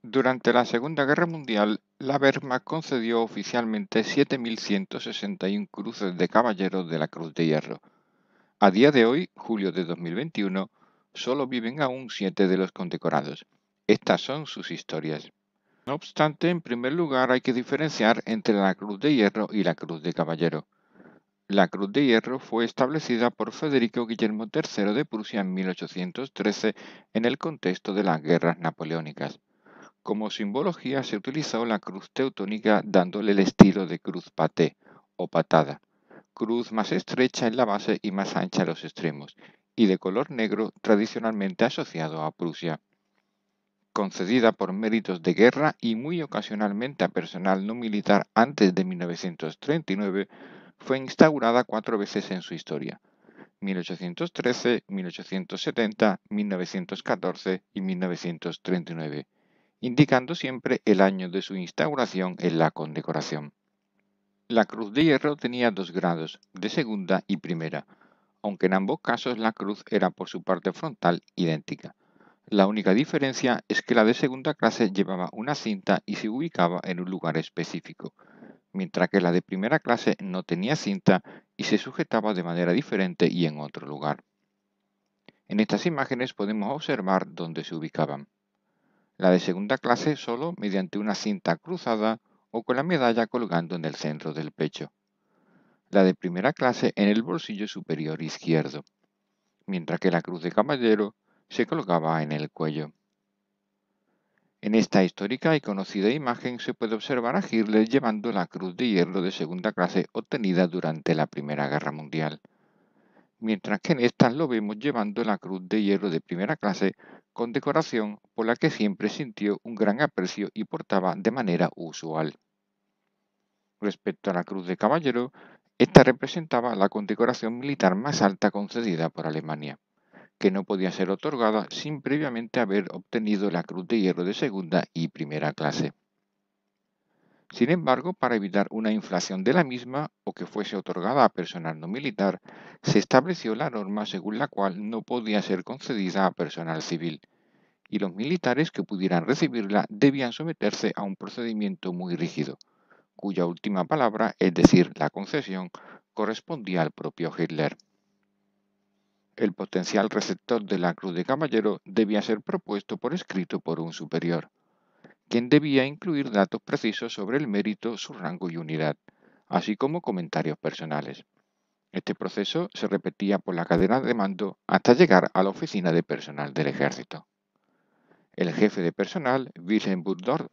Durante la Segunda Guerra Mundial, la Wehrmacht concedió oficialmente 7.161 cruces de caballeros de la Cruz de Hierro. A día de hoy, julio de 2021, solo viven aún 7 de los condecorados. Estas son sus historias. No obstante, en primer lugar hay que diferenciar entre la Cruz de Hierro y la Cruz de Caballero. La Cruz de Hierro fue establecida por Federico Guillermo III de Prusia en 1813 en el contexto de las guerras napoleónicas. Como simbología se utilizó la cruz teutónica dándole el estilo de cruz paté o patada, cruz más estrecha en la base y más ancha en los extremos, y de color negro tradicionalmente asociado a Prusia. Concedida por méritos de guerra y muy ocasionalmente a personal no militar antes de 1939, fue instaurada 4 veces en su historia: 1813, 1870, 1914 y 1939, indicando siempre el año de su instauración en la condecoración. La Cruz de Hierro tenía 2 grados, de segunda y primera, aunque en ambos casos la cruz era por su parte frontal idéntica. La única diferencia es que la de segunda clase llevaba una cinta y se ubicaba en un lugar específico, mientras que la de primera clase no tenía cinta y se sujetaba de manera diferente y en otro lugar. En estas imágenes podemos observar dónde se ubicaban. La de segunda clase solo mediante una cinta cruzada o con la medalla colgando en el centro del pecho. La de primera clase en el bolsillo superior izquierdo, mientras que la cruz de caballero se colgaba en el cuello. En esta histórica y conocida imagen se puede observar a Hitler llevando la cruz de hierro de segunda clase obtenida durante la Primera Guerra Mundial, mientras que en esta lo vemos llevando la cruz de hierro de primera clase, condecoración por la que siempre sintió un gran aprecio y portaba de manera usual. Respecto a la Cruz de Caballero, esta representaba la condecoración militar más alta concedida por Alemania, que no podía ser otorgada sin previamente haber obtenido la Cruz de Hierro de segunda y primera clase. Sin embargo, para evitar una inflación de la misma o que fuese otorgada a personal no militar, se estableció la norma según la cual no podía ser concedida a personal civil, y los militares que pudieran recibirla debían someterse a un procedimiento muy rígido, cuya última palabra, es decir, la concesión, correspondía al propio Hitler. El potencial receptor de la Cruz de Caballero debía ser propuesto por escrito por un superior, quien debía incluir datos precisos sobre el mérito, su rango y unidad, así como comentarios personales. Este proceso se repetía por la cadena de mando hasta llegar a la oficina de personal del ejército. El jefe de personal, Wilhelm Burgdorf,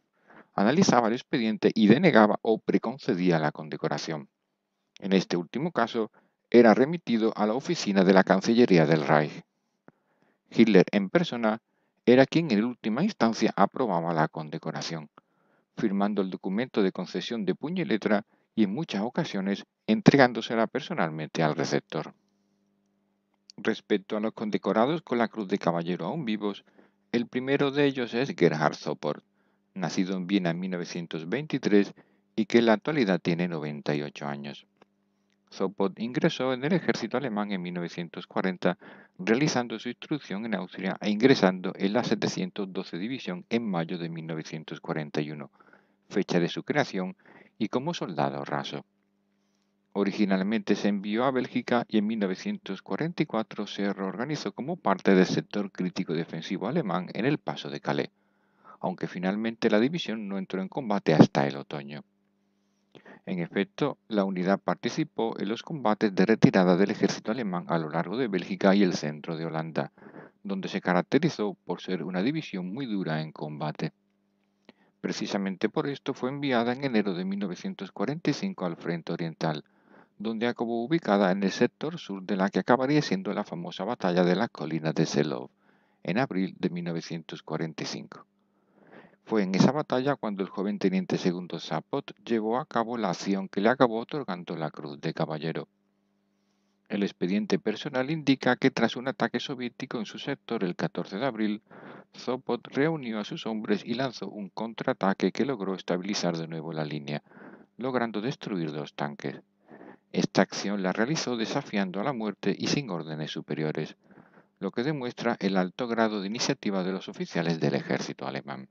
analizaba el expediente y denegaba o preconcedía la condecoración. En este último caso, era remitido a la oficina de la Cancillería del Reich. Hitler en persona era quien en última instancia aprobaba la condecoración, firmando el documento de concesión de puño y letra y en muchas ocasiones entregándosela personalmente al receptor. Respecto a los condecorados con la Cruz de Caballero aún vivos, el primero de ellos es Gerhard Sopot, nacido en Viena en 1923 y que en la actualidad tiene 98 años. Sopot ingresó en el ejército alemán en 1940, realizando su instrucción en Austria e ingresando en la 712 División en mayo de 1941, fecha de su creación, y como soldado raso. Originalmente se envió a Bélgica y en 1944 se reorganizó como parte del sector crítico defensivo alemán en el Paso de Calais, aunque finalmente la división no entró en combate hasta el otoño. En efecto, la unidad participó en los combates de retirada del ejército alemán a lo largo de Bélgica y el centro de Holanda, donde se caracterizó por ser una división muy dura en combate. Precisamente por esto fue enviada en enero de 1945 al Frente Oriental, donde acabó ubicada en el sector sur de la que acabaría siendo la famosa batalla de las colinas de Selov, en abril de 1945. Fue en esa batalla cuando el joven teniente segundo Sopot llevó a cabo la acción que le acabó otorgando la Cruz de Caballero. El expediente personal indica que tras un ataque soviético en su sector el 14 de abril, Sopot reunió a sus hombres y lanzó un contraataque que logró estabilizar de nuevo la línea, logrando destruir 2 tanques. Esta acción la realizó desafiando a la muerte y sin órdenes superiores, lo que demuestra el alto grado de iniciativa de los oficiales del ejército alemán.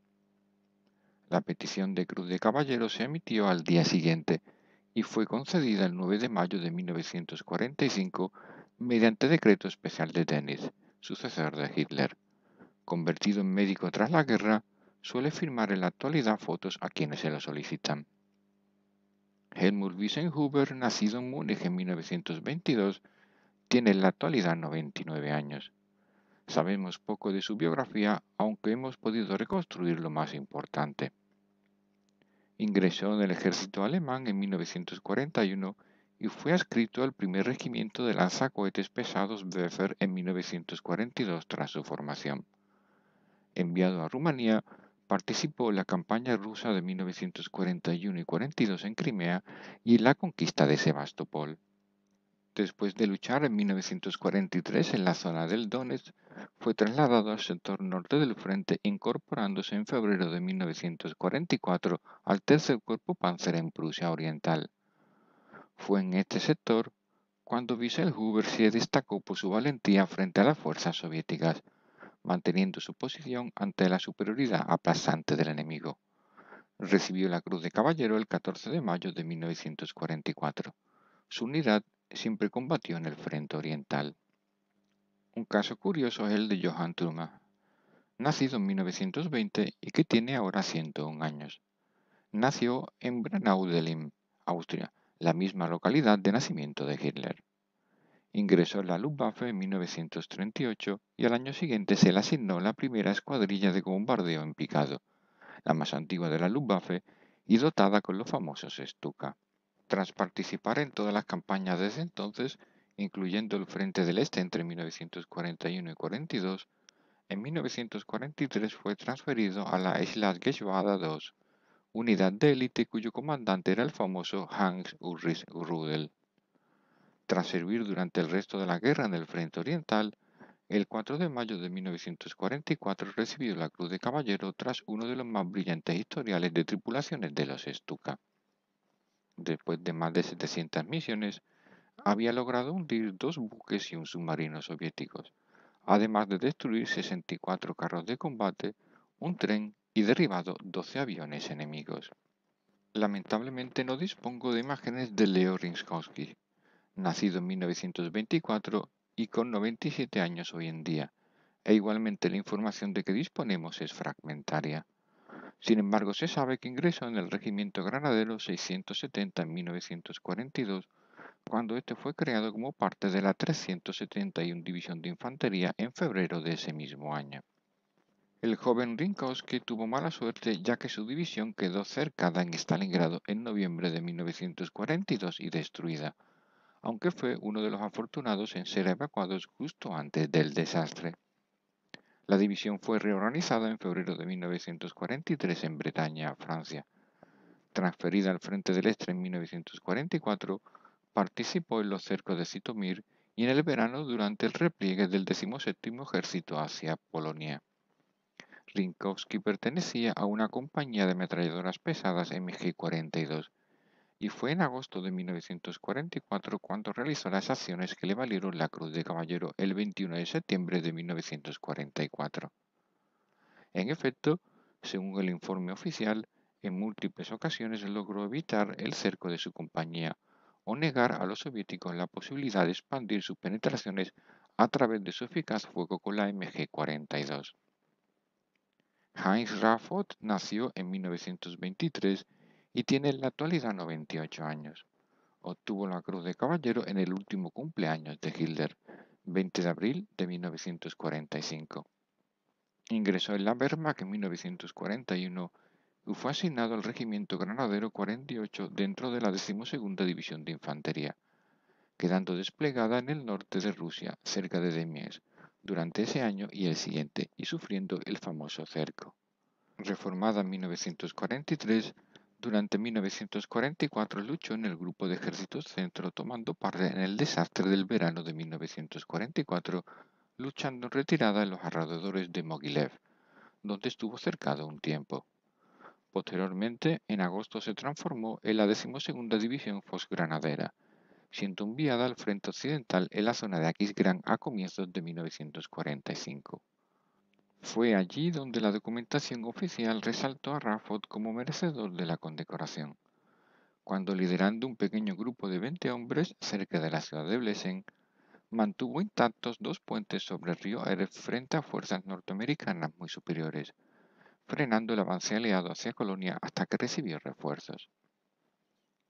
La petición de Cruz de Caballero se emitió al día siguiente y fue concedida el 9 de mayo de 1945 mediante decreto especial de Dönitz, sucesor de Hitler. Convertido en médico tras la guerra, suele firmar en la actualidad fotos a quienes se lo solicitan. Helmut Wiesenhuber, nacido en Múnich en 1922, tiene en la actualidad 99 años. Sabemos poco de su biografía, aunque hemos podido reconstruir lo más importante. Ingresó en el ejército alemán en 1941 y fue adscrito al primer regimiento de lanzacohetes pesados Befehl en 1942 tras su formación. Enviado a Rumanía, participó en la campaña rusa de 1941 y 42 en Crimea y en la conquista de Sebastopol. Después de luchar en 1943 en la zona del Donetsk, fue trasladado al sector norte del frente, incorporándose en febrero de 1944 al Tercer Cuerpo Panzer en Prusia Oriental. Fue en este sector cuando Wieselhuber se destacó por su valentía frente a las fuerzas soviéticas, manteniendo su posición ante la superioridad aplastante del enemigo. Recibió la Cruz de Caballero el 14 de mayo de 1944. Su unidad siempre combatió en el frente oriental. Un caso curioso es el de Johann Trümmer, nacido en 1920 y que tiene ahora 101 años. Nació en Braunau-Delitzsch, Austria, la misma localidad de nacimiento de Hitler. Ingresó en la Luftwaffe en 1938 y al año siguiente se le asignó la primera escuadrilla de bombardeo en picado, la más antigua de la Luftwaffe y dotada con los famosos Stuka. Tras participar en todas las campañas desde entonces, incluyendo el Frente del Este entre 1941 y 42, en 1943 fue transferido a la Einsatzgeschwader II, unidad de élite cuyo comandante era el famoso Hans-Ulrich Rudel. Tras servir durante el resto de la guerra en el Frente Oriental, el 4 de mayo de 1944 recibió la Cruz de Caballero tras uno de los más brillantes historiales de tripulaciones de los Stuka. Después de más de 700 misiones, había logrado hundir 2 buques y un submarino soviéticos, además de destruir 64 carros de combate, un tren y derribado 12 aviones enemigos. Lamentablemente no dispongo de imágenes de Leo Rinskowski, nacido en 1924 y con 97 años hoy en día, e igualmente la información de que disponemos es fragmentaria. Sin embargo, se sabe que ingresó en el Regimiento Granadero 670 en 1942, cuando este fue creado como parte de la 371 División de Infantería en febrero de ese mismo año. El joven Rinkowski tuvo mala suerte ya que su división quedó cercada en Stalingrado en noviembre de 1942 y destruida, aunque fue uno de los afortunados en ser evacuados justo antes del desastre. La división fue reorganizada en febrero de 1943 en Bretaña, Francia. Transferida al Frente del Este en 1944, participó en los cercos de Zitomir y en el verano durante el repliegue del 17º Ejército hacia Polonia. Rinkowski pertenecía a una compañía de ametralladoras pesadas MG-42 y fue en agosto de 1944 cuando realizó las acciones que le valieron la Cruz de Caballero el 21 de septiembre de 1944. En efecto, según el informe oficial, en múltiples ocasiones logró evitar el cerco de su compañía o negar a los soviéticos la posibilidad de expandir sus penetraciones a través de su eficaz fuego con la MG-42. Heinz Raffoth nació en 1923 y tiene en la actualidad 98 años. Obtuvo la Cruz de Caballero en el último cumpleaños de Hitler, 20 de abril de 1945. Ingresó en la Wehrmacht en 1941 y fue asignado al Regimiento Granadero 48 dentro de la 12ª División de Infantería, quedando desplegada en el norte de Rusia, cerca de Demiensk, durante ese año y el siguiente, y sufriendo el famoso cerco. Reformada en 1943, durante 1944 luchó en el Grupo de Ejércitos Centro, tomando parte en el desastre del verano de 1944, luchando en retirada en los alrededores de Mogilev, donde estuvo cercado un tiempo. Posteriormente, en agosto se transformó en la 12ª División Volksgranadera, siendo enviada al frente occidental en la zona de Aquisgrán a comienzos de 1945. Fue allí donde la documentación oficial resaltó a Rafford como merecedor de la condecoración, cuando liderando un pequeño grupo de 20 hombres cerca de la ciudad de Blesen, mantuvo intactos dos puentes sobre el río Eure frente a fuerzas norteamericanas muy superiores, frenando el avance aliado hacia Colonia hasta que recibió refuerzos.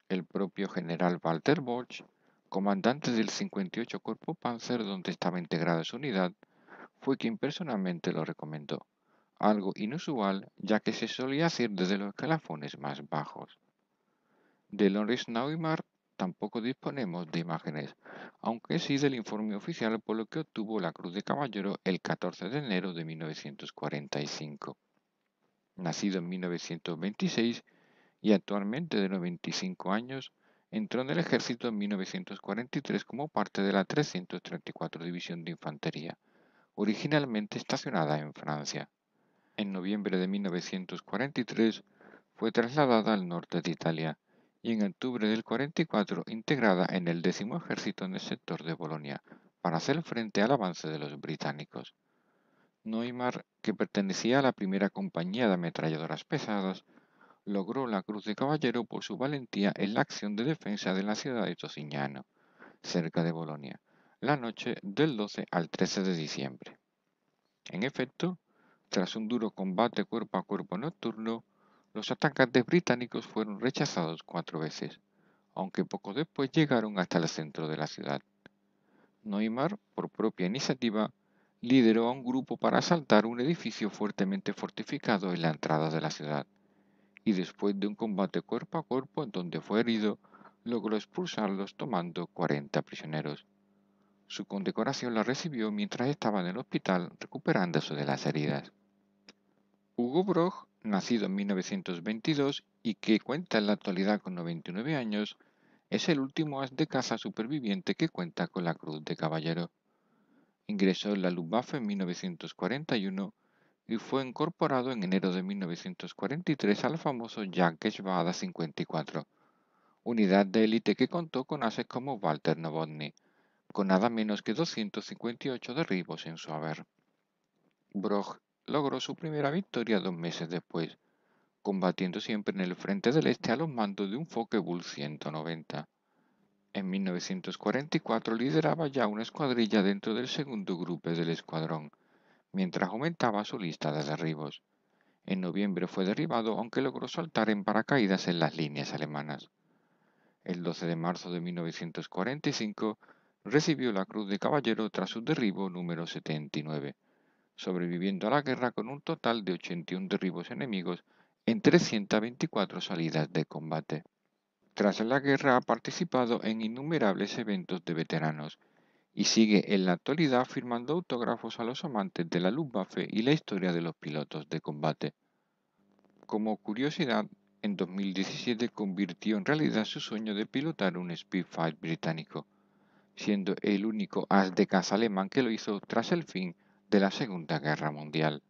El propio general Walter Bosch, comandante del 58 Cuerpo Panzer donde estaba integrada su unidad, fue quien personalmente lo recomendó, algo inusual ya que se solía hacer desde los escalafones más bajos. De Lorenz Neumann tampoco disponemos de imágenes, aunque sí del informe oficial por lo que obtuvo la Cruz de Caballero el 14 de enero de 1945. Nacido en 1926 y actualmente de 95 años, entró en el ejército en 1943 como parte de la 334 División de Infantería, originalmente estacionada en Francia. En noviembre de 1943 fue trasladada al norte de Italia y en octubre del 44 integrada en el 10º Ejército en el sector de Bolonia para hacer frente al avance de los británicos. Neumann, que pertenecía a la primera compañía de ametralladoras pesadas, logró la Cruz de Caballero por su valentía en la acción de defensa de la ciudad de Tosignano, cerca de Bolonia, la noche del 12 al 13 de diciembre. En efecto, tras un duro combate cuerpo a cuerpo nocturno, los atacantes británicos fueron rechazados 4 veces, aunque poco después llegaron hasta el centro de la ciudad. Neumann, por propia iniciativa, lideró a un grupo para asaltar un edificio fuertemente fortificado en la entrada de la ciudad, y después de un combate cuerpo a cuerpo en donde fue herido, logró expulsarlos tomando 40 prisioneros. Su condecoración la recibió mientras estaba en el hospital recuperándose de las heridas. Hugo Broch, nacido en 1922 y que cuenta en la actualidad con 99 años, es el último as de caza superviviente que cuenta con la Cruz de Caballero. Ingresó en la Luftwaffe en 1941 y fue incorporado en enero de 1943 al famoso Jagdgeschwader 54, unidad de élite que contó con ases como Walter Novotny, con nada menos que 258 derribos en su haber. Broch logró su primera victoria 2 meses después, combatiendo siempre en el frente del este a los mandos de un Focke-Wulf 190. En 1944 lideraba ya una escuadrilla dentro del segundo grupo del escuadrón, mientras aumentaba su lista de derribos. En noviembre fue derribado, aunque logró saltar en paracaídas en las líneas alemanas. El 12 de marzo de 1945 recibió la Cruz de Caballero tras su derribo número 79, sobreviviendo a la guerra con un total de 81 derribos enemigos en 324 salidas de combate. Tras la guerra ha participado en innumerables eventos de veteranos y sigue en la actualidad firmando autógrafos a los amantes de la Luftwaffe y la historia de los pilotos de combate. Como curiosidad, en 2017 convirtió en realidad su sueño de pilotar un Spitfire británico, siendo el único as de caza alemán que lo hizo tras el fin de la Segunda Guerra Mundial.